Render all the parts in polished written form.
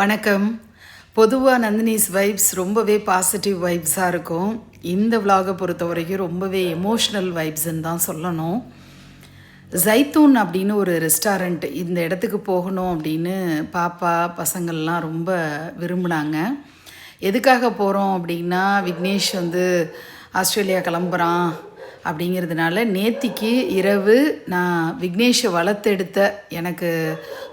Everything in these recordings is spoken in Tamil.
வணக்கம். பொதுவாக நந்தினிஸ் வைப்ஸ் ரொம்பவே பாசிட்டிவ் வைப்ஸாக இருக்கும். இந்த விலாகை பொறுத்த வரைக்கும் ரொம்பவே எமோஷ்னல் வைப்ஸ்ன்னு தான் சொல்லணும். ஜைத்தூன் அப்படின்னு ஒரு ரெஸ்டாரண்ட், இந்த இடத்துக்கு போகணும் அப்படின்னு பாப்பா பசங்கள்லாம் ரொம்ப விரும்பினாங்க. எதுக்காக போகிறோம் அப்படின்னா, விக்னேஷ் ஆஸ்திரேலியா கிளம்புறான் அப்படிங்கிறதுனால நேத்திக்கு இரவு நான் விக்னேஷை வளர்த்தெடுத்த எனக்கு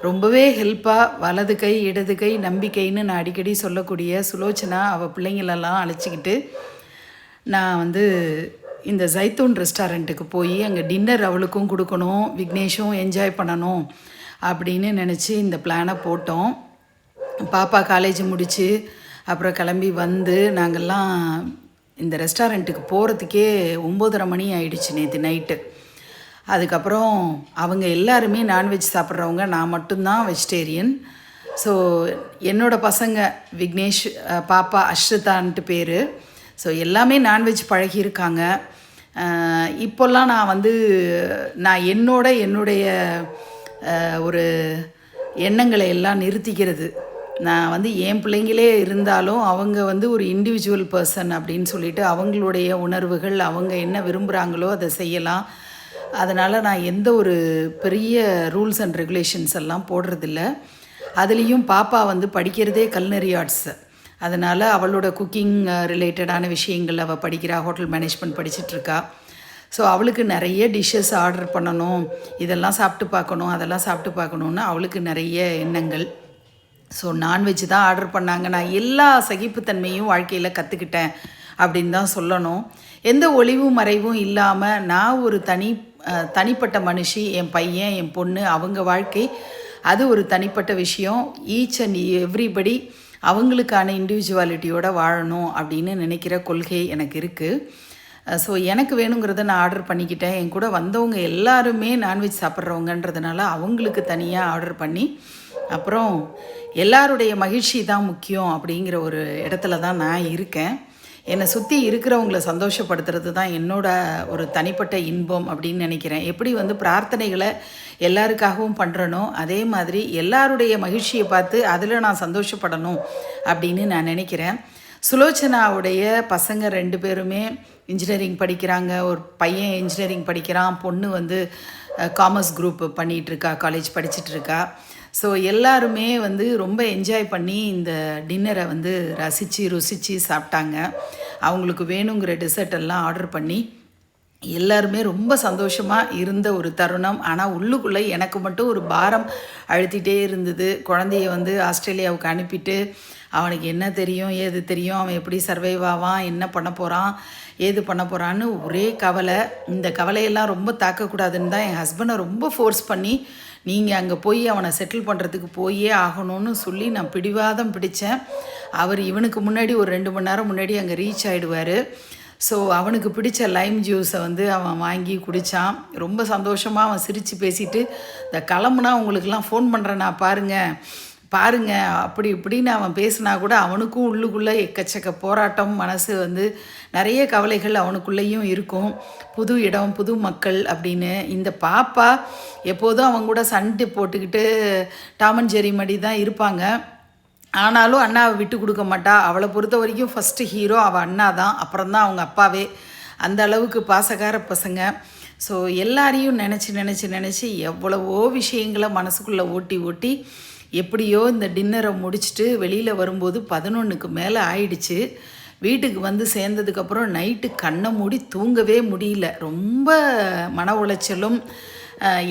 ரொம்பவே ஹெல்ப்பாக வலது கை இடது கை நம்பிக்கைன்னு நான் அடிக்கடி சொல்லக்கூடிய சுலோச்சனா அவள் பிள்ளைங்களெல்லாம் அழைச்சிக்கிட்டு நான் இந்த ஜைத்தூன் ரெஸ்டாரண்ட்டுக்கு போய் அங்கே டின்னர் அவளுக்கும் கொடுக்கணும், விக்னேஷும் என்ஜாய் பண்ணணும் அப்படின்னு நினச்சி இந்த பிளானை போட்டோம். பாப்பா காலேஜ் முடித்து அப்புறம் கிளம்பி நாங்கள்லாம் இந்த ரெஸ்டாரண்ட்டுக்கு போகிறதுக்கே 9:30 மணி ஆயிடுச்சு நேற்று நைட்டு. அதுக்கப்புறம் அவங்க எல்லாருமே நான்வெஜ் சாப்பிட்றவங்க, நான் மட்டும்தான் வெஜிடேரியன். ஸோ என்னோடய பசங்க விக்னேஷ், பாப்பா அஷ்ரிதான்ட்டு பேர். ஸோ எல்லாமே நான்வெஜ் பழகியிருக்காங்க. இப்போல்லாம் நான் என்னுடைய ஒரு எண்ணங்களை எல்லாம் நிறுத்திக்கிறது. நான் என் பிள்ளைங்களே இருந்தாலும் அவங்க ஒரு இண்டிவிஜுவல் பர்சன் அப்படின்னு சொல்லிட்டு அவங்களுடைய உணர்வுகள், அவங்க என்ன விரும்புகிறாங்களோ அதை செய்யலாம். அதனால் நான் எந்த ஒரு பெரிய ரூல்ஸ் அண்ட் ரெகுலேஷன்ஸ் எல்லாம் போடுறதில்ல. அதுலேயும் பாப்பா படிக்கிறதே கல்னரி ஆர்ட்ஸ். அதனால் அவளோட குக்கிங் ரிலேட்டடான விஷயங்கள் அவள் படிக்கிறா, ஹோட்டல் மேனேஜ்மெண்ட் படிச்சிட்ருக்கா. ஸோ அவளுக்கு நிறைய டிஷ்ஷஸ் ஆர்டர் பண்ணணும், இதெல்லாம் சாப்பிட்டு பார்க்கணும், அதெல்லாம் சாப்பிட்டு பார்க்கணுன்னு அவளுக்கு நிறைய எண்ணங்கள். ஸோ நான்வெஜ் தான் ஆர்டர் பண்ணாங்க. நான் எல்லா சகிப்புத்தன்மையும் வாழ்க்கையில் கற்றுக்கிட்டேன் அப்படின்னு தான் சொல்லணும். எந்த ஒளிவு மறைவும் இல்லாமல் நான் ஒரு தனிப்பட்ட மனுஷி, என் பையன் என் பொண்ணு அவங்க வாழ்க்கை அது ஒரு தனிப்பட்ட விஷயம். ஈச் அண்ட் எவ்ரிபடி அவங்களுக்கான இண்டிவிஜுவாலிட்டியோடு வாழணும் அப்படின்னு நினைக்கிற கொள்கை எனக்கு இருக்குது. ஸோ எனக்கு வேணுங்கிறத நான் ஆர்டர் பண்ணிக்கிட்டேன். என் கூட வந்தவங்க எல்லாருமே நான்வெஜ் சாப்பிட்றவங்கன்றதுனால அவங்களுக்கு தனியாக ஆர்டர் பண்ணி, அப்புறம் எல்லாருடைய மகிழ்ச்சி தான் முக்கியம் அப்படிங்கிற ஒரு இடத்துல தான் நான் இருக்கேன். என்னை சுற்றி இருக்கிறவங்கள சந்தோஷப்படுத்துறது தான் என்னோட ஒரு தனிப்பட்ட இன்பம் அப்படின்னு நினைக்கிறேன். எப்படி பிரார்த்தனைகளை எல்லாருக்காகவும் பண்ணுறனோ அதே மாதிரி எல்லாருடைய மகிழ்ச்சியை பார்த்து அதில் நான் சந்தோஷப்படணும் அப்படின்னு நான் நினைக்கிறேன். சுலோச்சனாவுடைய பசங்க 2 பேருமே இன்ஜினியரிங் படிக்கிறாங்க. ஒரு பையன் இன்ஜினியரிங் படிக்கிறான், பொண்ணு காமர்ஸ் குரூப் பண்ணிகிட்ருக்கா, காலேஜ் படிச்சிட்ருக்கா. ஸோ எல்லாருமே ரொம்ப என்ஜாய் பண்ணி இந்த டின்னரை ரசித்து ருசித்து சாப்பிட்டாங்க. அவங்களுக்கு வேணுங்கிற டெசர்ட் எல்லாம் ஆர்டர் பண்ணி எல்லாருமே ரொம்ப சந்தோஷமாக இருந்த ஒரு தருணம். ஆனால் உள்ளுக்குள்ளே எனக்கு மட்டும் ஒரு பாரம் அழுத்திகிட்டே இருந்தது. குழந்தைய ஆஸ்திரேலியாவுக்கு அனுப்பிட்டு அவனுக்கு என்ன தெரியும் ஏது தெரியும், அவன் எப்படி சர்வைவ் ஆவான், என்ன பண்ண போகிறான் ஏது பண்ண போகிறான்னு ஒரே கவலை. இந்த கவலையெல்லாம் ரொம்ப தாக்கக்கூடாதுன்னு தான் என் ஹஸ்பண்டை ரொம்ப ஃபோர்ஸ் பண்ணி நீங்கள் அங்கே போய் அவனை செட்டில் பண்ணுறதுக்கு போயே ஆகணும்னு சொல்லி நான் பிடிவாதம் பிடித்தேன். அவர் இவனுக்கு முன்னாடி ஒரு 2 மணி நேரம் முன்னாடி அங்கே ரீச் ஆகிடுவார். ஸோ அவனுக்கு பிடிச்ச லைம் ஜூஸை அவன் வாங்கி குடித்தான். ரொம்ப சந்தோஷமாக அவன் சிரித்து பேசிட்டு, இந்த கிளம்புனா உங்களுக்கெல்லாம் ஃபோன் பண்ணுறேன் நான் பாருங்க அப்படி இப்படின்னு அவன் பேசினா கூட அவனுக்கும் உள்ளுக்குள்ளே எக்கச்சக்க போராட்டம், மனசு நிறைய கவலைகள் அவனுக்குள்ளேயும் இருக்கும். புது இடம், புது மக்கள் அப்படின்னு. இந்த பாப்பா எப்போதும் அவங்க கூட சண்டை போட்டுக்கிட்டு டாம் அண்ட் ஜெர்ரி மாதிரி தான் இருப்பாங்க. ஆனாலும் அண்ணாவை விட்டு கொடுக்க மாட்டா. அவளை பொறுத்த வரைக்கும் ஃபஸ்ட்டு ஹீரோ அவள் அண்ணா தான், அப்புறம் தான் அவங்க அப்பாவே. அந்த அளவுக்கு பாசக்கார பசங்க. ஸோ எல்லாரையும் நினச்சி எவ்வளவோ விஷயங்களை மனசுக்குள்ளே ஓட்டி எப்படியோ இந்த டின்னரை முடிச்சுட்டு வெளியில் வரும்போது 11க்கு மேலே ஆயிடுச்சு. வீட்டுக்கு சேர்ந்ததுக்கப்புறம் நைட்டு கண்ணை மூடி தூங்கவே முடியல. ரொம்ப மன உளைச்சலும்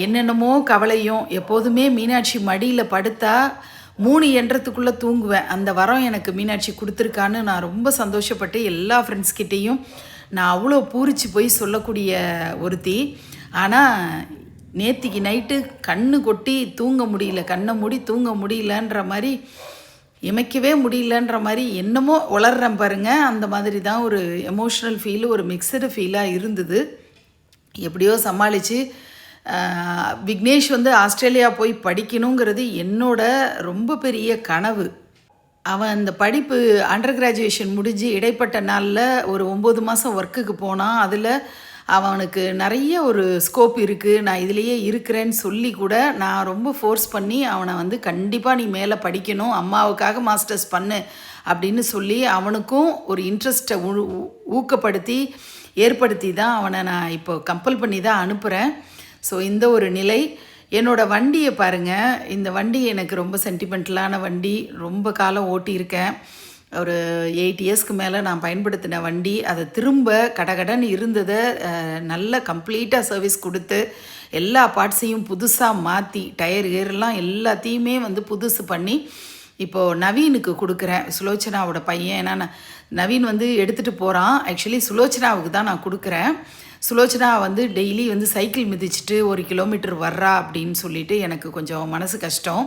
என்னென்னமோ கவலையும். எப்போதுமே மீனாட்சி மடியில் படுத்தா 3 எண்ணத்துக்குள்ளே தூங்குவேன். அந்த வரம் எனக்கு மீனாட்சி கொடுத்துருக்கான்னு நான் ரொம்ப சந்தோஷப்பட்டு எல்லா ஃப்ரெண்ட்ஸ்கிட்டேயும் நான் அவ்வளோ பூரிச்சு போய் சொல்லக்கூடிய ஒருத்தி. ஆனால் நேத்திக்கு நைட்டு கண்ணு கொட்டி தூங்க முடியல, கண்ணை மூடி தூங்க முடியலன்ற மாதிரி, இமைக்கவே முடியலன்ற மாதிரி என்னமோ உளர்றேன் பாருங்க. அந்த மாதிரி தான் ஒரு எமோஷ்னல் ஃபீல், ஒரு மிக்சடு ஃபீலாக இருந்தது. எப்படியோ சமாளித்து விக்னேஷ் ஆஸ்திரேலியா போய் படிக்கணுங்கிறது என்னோட ரொம்ப பெரிய கனவு. அவன் அந்த படிப்பு அண்டர் கிராஜுவேஷன் முடிஞ்சு இடைப்பட்ட நாளில் ஒரு 9 மாதம் ஒர்க்குக்கு போனான். அதில் அவனுக்கு நிறைய ஒரு ஸ்கோப் இருக்குது, நான் இதிலேயே இருக்கிறேன்னு சொல்லி கூட நான் ரொம்ப ஃபோர்ஸ் பண்ணி அவனை வந்து கண்டிப்பாக நீ மேலே படிக்கணும், அம்மாவுக்காக மாஸ்டர்ஸ் பண்ணு அப்படின்னு சொல்லி அவனுக்கும் ஒரு இன்ட்ரெஸ்ட்டை ஊக்கப்படுத்தி ஏற்படுத்தி தான் அவனை நான் இப்போ கம்பல் பண்ணி தான் அனுப்புகிறேன். ஸோ இந்த ஒரு நிலை. என்னோடய வண்டியை பாருங்கள், இந்த வண்டி எனக்கு ரொம்ப சென்டிமெண்டலான வண்டி, ரொம்ப காலம் ஓட்டியிருக்கேன். ஒரு 8 இயர்ஸ்க்கு மேலே நான் பயன்படுத்தின வண்டி. அதை திரும்ப கடகடன்னு இருந்ததை நல்ல கம்ப்ளீட்டாக சர்வீஸ் கொடுத்து எல்லா பார்ட்ஸையும் புதுசாக மாற்றி டயர் ஏர்லாம் எல்லாத்தையுமே வந்து புதுசு பண்ணி இப்போது நவீனுக்கு கொடுக்குறேன். சுலோச்சனாவோட பையன். ஏன்னா நவீன் வந்து எடுத்துகிட்டு போகிறான். ஆக்சுவலி சுலோச்சனாவுக்கு தான் நான் கொடுக்குறேன். சுலோச்சனா வந்து டெய்லி வந்து சைக்கிள் மிதிச்சுட்டு 1 கிலோமீட்டர் வர்றா அப்படின்னு சொல்லிட்டு எனக்கு கொஞ்சம் மனசு கஷ்டம்.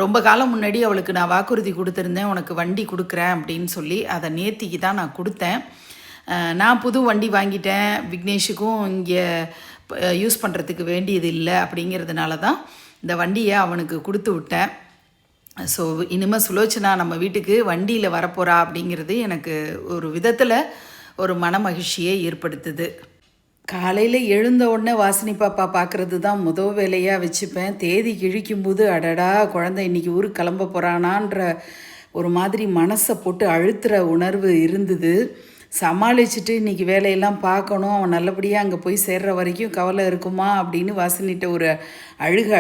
ரொம்ப காலம் முன்னாடி அவளுக்கு நான் வாக்குறுதி கொடுத்துருந்தேன், உனக்கு வண்டி கொடுக்குறேன் அப்படின்னு சொல்லி. அதை நேத்திக்கு தான் நான் கொடுத்தேன். நான் புது வண்டி வாங்கிட்டேன், விக்னேஷுக்கும் இங்கே யூஸ் பண்ணுறதுக்கு வேண்டியது இல்லை அப்படிங்கிறதுனால தான் இந்த வண்டியை அவனுக்கு கொடுத்து விட்டேன். ஸோ இனிமேல் சுலோச்சனா நம்ம வீட்டுக்கு வண்டியில் வரப்போகிறா அப்படிங்கிறது எனக்கு ஒரு விதத்தில் ஒரு மன மகிழ்ச்சியை ஏற்படுத்துது. காலையில் எழுந்த உடனே வாசினி பாப்பா பார்க்குறது தான் முதல் வேலையாக வச்சுப்பேன். தேதி கிழிக்கும்போது அடடா குழந்தை இன்றைக்கி ஊருக்கு கிளம்ப போகிறானான்ற ஒரு மாதிரி மனசை போட்டு அழுத்துகிற உணர்வு இருந்தது. சமாளிச்சுட்டு இன்றைக்கி வேலையெல்லாம் பார்க்கணும், அவன் நல்லபடியாக அங்கே போய் சேர்கிற வரைக்கும் கவலை இருக்குமா அப்படின்னு வாசினிட்ட ஒரு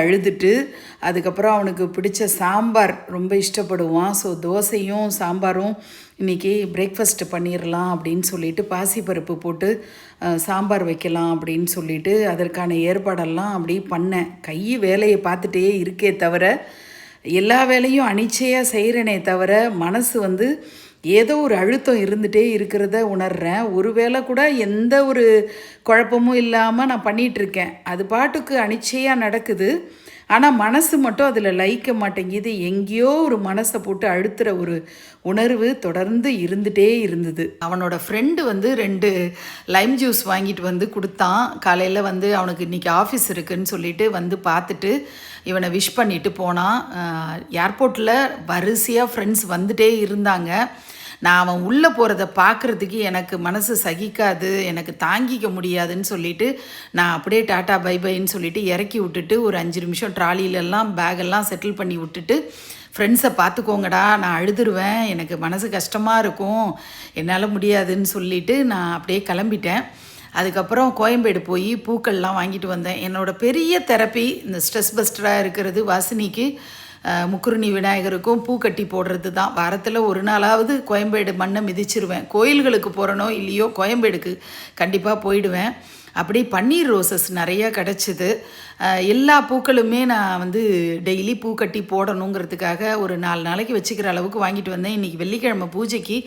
அழுதுட்டு, அதுக்கப்புறம் அவனுக்கு பிடிச்ச சாம்பார் ரொம்ப இஷ்டப்படுவான். ஸோ தோசையும் சாம்பாரும் இன்றைக்கி பிரேக்ஃபாஸ்ட்டு பண்ணிடலாம் அப்படின்னு சொல்லிட்டு பாசிப்பருப்பு போட்டு சாம்பார் வைக்கலாம் அப்படின்னு சொல்லிட்டு அதற்கான ஏற்பாடெல்லாம் அப்படி பண்ணேன். கை வேலையை பார்த்துட்டே இருக்கே தவிர எல்லா வேலையும் அனிச்சையாக செய்கிறேனே தவிர மனசு வந்து ஏதோ ஒரு அழுத்தம் இருந்துகிட்டே இருக்கிறத உணர்கிறேன். ஒரு வேளை கூட எந்த ஒரு குழப்பமும் இல்லாமல் நான் பண்ணிகிட்ருக்கேன். அது பாட்டுக்கு அனிச்சையாக நடக்குது. ஆனால் மனசு மட்டும் அதில் லயிக்க மாட்டேங்குது. எங்கேயோ ஒரு மனசை போட்டு அழுத்துகிற ஒரு உணர்வு தொடர்ந்து இருந்துகிட்டே இருந்தது. அவனோட ஃப்ரெண்டு வந்து 2 லைம் ஜூஸ் வாங்கிட்டு வந்து கொடுத்தான். காலையில் வந்து அவனுக்கு இன்றைக்கி ஆஃபீஸ் இருக்குதுன்னு சொல்லிட்டு வந்து பார்த்துட்டு இவனை விஷ் பண்ணிவிட்டு போனான். ஏர்போர்ட்டில் வரிசையாக ஃப்ரெண்ட்ஸ் வந்துகிட்டே இருந்தாங்க. நான் அவன் உள்ளே போகிறத பார்க்குறதுக்கு எனக்கு மனசு சகிக்காது, எனக்கு தாங்கிக்க முடியாதுன்னு சொல்லிவிட்டு நான் அப்படியே டாட்டா பை பைன்னு சொல்லிவிட்டு இறக்கி விட்டுட்டு ஒரு 5 நிமிஷம் ட்ராலிலெல்லாம் பேகெல்லாம் செட்டில் பண்ணி விட்டுட்டு, ஃப்ரெண்ட்ஸை பார்த்துக்கோங்கடா, நான் அழுதுருவேன், எனக்கு மனசு கஷ்டமாக இருக்கும், என்னால் முடியாதுன்னு சொல்லிவிட்டு நான் அப்படியே கிளம்பிட்டேன். அதுக்கப்புறம் கோயம்பேடு போய் பூக்கள்லாம் வாங்கிட்டு வந்தேன். என்னோடய பெரிய தெரப்பி இந்த ஸ்ட்ரெஸ் பஸ்டராக இருக்கிறது வாசினிக்கு முக்குருணி விநாயகருக்கும் பூ கட்டி போடுறது தான். வாரத்தில் ஒரு நாளாவது கோயம்பேடு மண்ணை மிதிச்சிருவேன். கோயில்களுக்கு போகிறனோ இல்லையோ கோயம்பேடுக்கு கண்டிப்பாக போயிடுவேன். அப்படி பன்னீர் ரோசஸ் நிறையா கிடச்சிது. எல்லா பூக்களுமே நான் வந்து டெய்லி பூ கட்டி போடணுங்கிறதுக்காக ஒரு 4 நாளைக்கு வச்சுக்கிற அளவுக்கு வாங்கிட்டு வந்தேன். இன்றைக்கி வெள்ளிக்கிழமை பூஜைக்கு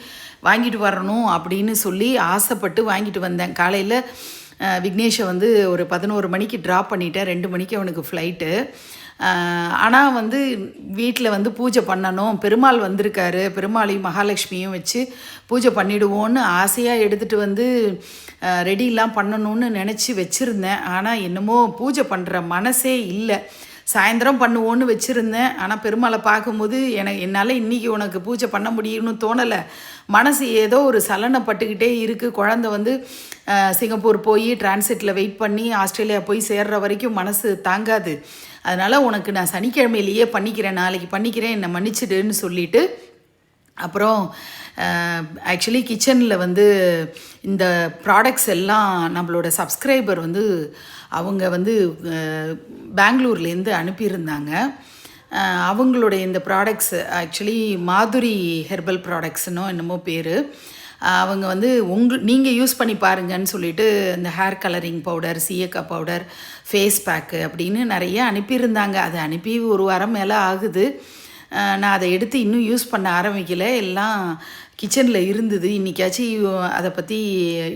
வாங்கிட்டு வரணும் அப்படின்னு சொல்லி ஆசைப்பட்டு வாங்கிட்டு வந்தேன். காலையில் விக்னேஷை வந்து ஒரு 11 மணிக்கு ட்ராப் பண்ணிட்டேன். 2 மணிக்கு அவனுக்கு ஃப்ளைட்டு. ஆனால் வந்து வீட்டில் வந்து பூஜை பண்ணணும், பெருமாள் வந்திருக்காரு, பெருமாளையும் மகாலட்சுமியும் வச்சு பூஜை பண்ணிவிடுவோன்னு ஆசையாக எடுத்துகிட்டு வந்து ரெடிலாம் பண்ணணும்னு நினச்சி வச்சுருந்தேன். ஆனால் என்னமோ பூஜை பண்ணுற மனசே இல்லை. சாயந்தரம் பண்ணுவோன்னு வச்சுருந்தேன். ஆனால் பெருமாளை பார்க்கும்போது என்னால் இன்றைக்கி உனக்கு பூஜை பண்ண முடியும்னு தோணலை. மனசு ஏதோ ஒரு சலனப்பட்டுக்கிட்டே இருக்குது. குழந்தை வந்து சிங்கப்பூர் போய் டிரான்சிட்டில் வெயிட் பண்ணி ஆஸ்திரேலியா போய் சேர்கிற வரைக்கும் மனசு தாங்காது. அதனால் உனக்கு நான் சனிக்கிழமையிலேயே பண்ணிக்கிறேன், நாளைக்கு பண்ணிக்கிறேன், என்னை மன்னிச்சிடுன்னு சொல்லிவிட்டு அப்புறம் ஆக்சுவலி கிச்சனில் வந்து இந்த ப்ராடக்ட்ஸ் எல்லாம் நம்மளோட சப்ஸ்கிரைபர் வந்து அவங்க வந்து பெங்களூர்லேருந்து அனுப்பியிருந்தாங்க. அவங்களுடைய இந்த ப்ராடக்ட்ஸ் ஆக்சுவலி மாதுரி ஹெர்பல் ப்ராடக்ட்ஸ்னோ என்னமோ பேர். அவங்க வந்து நீங்கள் யூஸ் பண்ணி பாருங்கன்னு சொல்லிட்டு இந்த ஹேர் கலரிங் பவுடர், சீயக்காய் பவுடர், ஃபேஸ் பேக்கு அப்படின்னு நிறைய அனுப்பியிருந்தாங்க. அது அனுப்பி ஒரு வாரம் மேலே ஆகுது. நான் அதை எடுத்து இன்னும் யூஸ் பண்ண ஆரம்பிக்கலை. எல்லாம் கிச்சனில் இருந்தது. இன்றைக்காச்சும் அதை பற்றி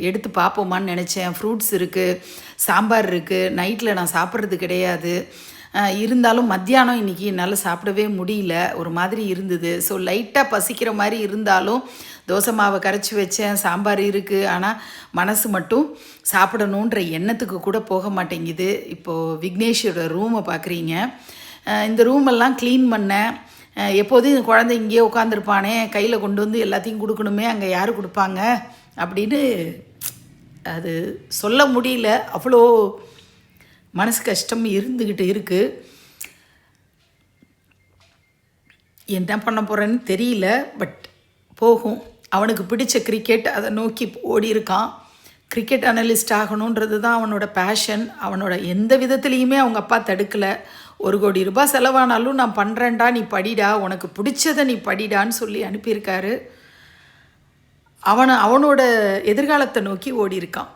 எடுத்து பார்ப்போமான்னு நினச்சேன். ஃப்ரூட்ஸ் இருக்குது, சாம்பார் இருக்குது. நைட்டில் நான் சாப்பிட்றது கிடையாது. இருந்தாலும் மத்தியானம் இன்றைக்கி என்னால் சாப்பிடவே முடியல, ஒரு மாதிரி இருந்தது. ஸோ லைட்டாக பசிக்கிற மாதிரி இருந்தாலும் தோசை மாவை கரைச்சி வச்சேன், சாம்பார் இருக்குது. ஆனால் மனசு மட்டும் சாப்பிடணுன்ற எண்ணத்துக்கு கூட போக மாட்டேங்குது. இப்போது விக்னேஷோட ரூமை பார்க்குறீங்க. இந்த ரூமெல்லாம் க்ளீன் பண்ணேன். எப்போதும் இந்த குழந்தை இங்கேயே உட்காந்துருப்பானே, கையில் கொண்டு வந்து எல்லாத்தையும் கொடுக்கணுமே, அங்கே யார் கொடுப்பாங்க அப்படின்னு அது சொல்ல முடியல, அவ்வளோ மனசு கஷ்டம் இருந்துக்கிட்டு இருக்குது. என்ன பண்ண போகிறேன்னு தெரியல. பட் போகும். அவனுக்கு பிடிச்ச கிரிக்கெட், அதை நோக்கி ஓடி இருக்கான். கிரிக்கெட் அனலிஸ்ட் ஆகணுன்றது தான் அவனோட பேஷன். அவனோட எந்த விதத்துலேயுமே அவங்க அப்பா தடுக்கலை. 1 கோடி ரூபாய் செலவானாலும் நான் பண்ணுறேன்டா, நீ படிடா, உனக்கு பிடிச்சதை நீ படிடான்னு சொல்லி அனுப்பியிருக்காரு. அவனோட எதிர்காலத்தை நோக்கி ஓடி இருக்கான்.